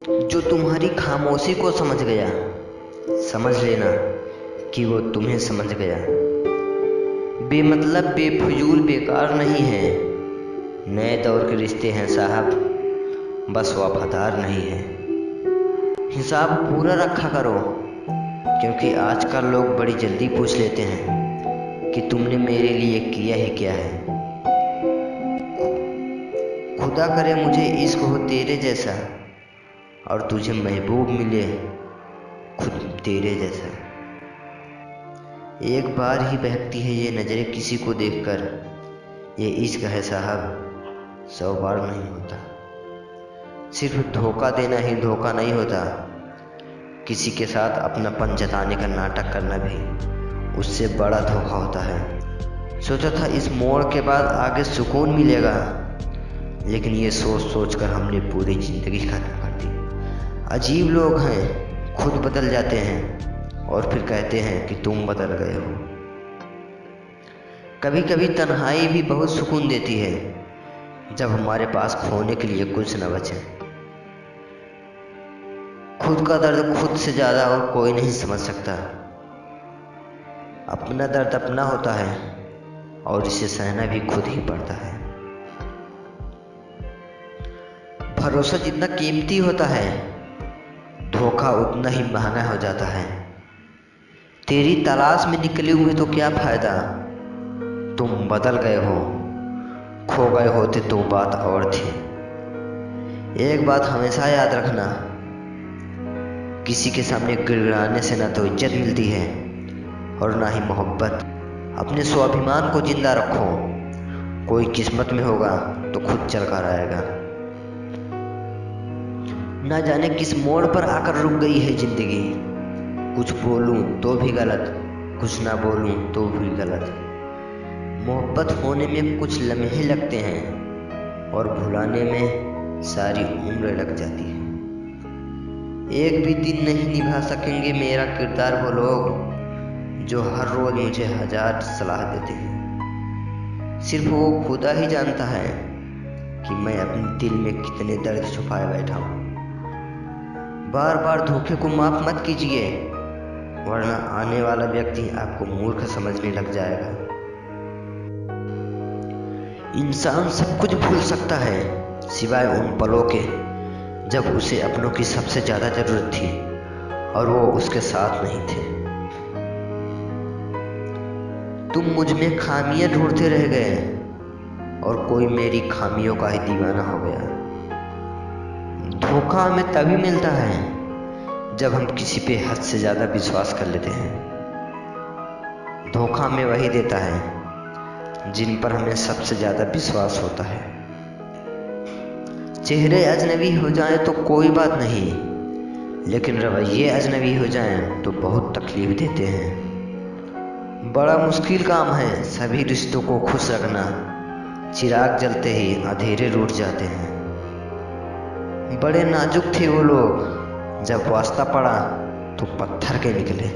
जो तुम्हारी खामोशी को समझ गया, समझ लेना कि वो तुम्हें समझ गया। बेमतलब बेफजूल बेकार नहीं है, नए दौर के रिश्ते हैं साहब, बस वफादार नहीं है। हिसाब पूरा रखा करो, क्योंकि आजकल लोग बड़ी जल्दी पूछ लेते हैं कि तुमने मेरे लिए किया ही क्या है। खुदा करे मुझे इश्क हो तेरे जैसा, और तुझे महबूब मिले खुद तेरे जैसा। एक बार ही बहकती है ये नज़रें किसी को देखकर, ये इश्क है साहब, 100 बार नहीं होता। सिर्फ धोखा देना ही धोखा नहीं होता, किसी के साथ अपनापन जताने का नाटक करना भी उससे बड़ा धोखा होता है। सोचा था इस मोड़ के बाद आगे सुकून मिलेगा, लेकिन ये सोच सोच कर हमने पूरी ज़िंदगी खत्म कर दी। अजीब लोग हैं, खुद बदल जाते हैं और फिर कहते हैं कि तुम बदल गए हो। कभी कभी तन्हाई भी बहुत सुकून देती है, जब हमारे पास खोने के लिए कुछ न बचे। खुद का दर्द खुद से ज़्यादा और कोई नहीं समझ सकता। अपना दर्द अपना होता है और इसे सहना भी खुद ही पड़ता है। भरोसा जितना कीमती होता है, धोखा उतना ही महंगा हो जाता है। तेरी तलाश में निकले हुए तो क्या फायदा, तुम बदल गए हो, खो गए होते तो बात और थी। एक बात हमेशा याद रखना, किसी के सामने गिड़गिड़ाने से ना तो इज्जत मिलती है और ना ही मोहब्बत। अपने स्वाभिमान को जिंदा रखो, कोई किस्मत में होगा तो खुद चल कर आएगा। ना जाने किस मोड़ पर आकर रुक गई है जिंदगी, कुछ बोलूं तो भी गलत, कुछ ना बोलूं तो भी गलत। मोहब्बत होने में कुछ लम्हे लगते हैं और भुलाने में सारी उम्र लग जाती है। एक भी दिन नहीं निभा सकेंगे मेरा किरदार वो लोग जो हर रोज मुझे 1000 सलाह देते हैं। सिर्फ वो खुदा ही जानता है कि मैं अपने दिल में कितने दर्द छुपाए बैठा हूँ। बार बार धोखे को माफ मत कीजिए, वरना आने वाला व्यक्ति आपको मूर्ख समझने लग जाएगा। इंसान सब कुछ भूल सकता है सिवाय उन पलों के जब उसे अपनों की सबसे ज्यादा जरूरत थी और वो उसके साथ नहीं थे। तुम मुझ में खामियां ढूंढते रह गए और कोई मेरी खामियों का ही दीवाना हो गया। धोखा हमें तभी मिलता है जब हम किसी पे हद से ज्यादा विश्वास कर लेते हैं। धोखा हमें वही देता है जिन पर हमें सबसे ज्यादा विश्वास होता है। चेहरे अजनबी हो जाएं तो कोई बात नहीं, लेकिन रवैये अजनबी हो जाएं तो बहुत तकलीफ देते हैं। बड़ा मुश्किल काम है सभी रिश्तों को खुश रखना, चिराग जलते ही अंधेरे रूठ जाते हैं। बड़े नाजुक थे वो लोग, जब वास्ता पड़ा तो पत्थर के निकले।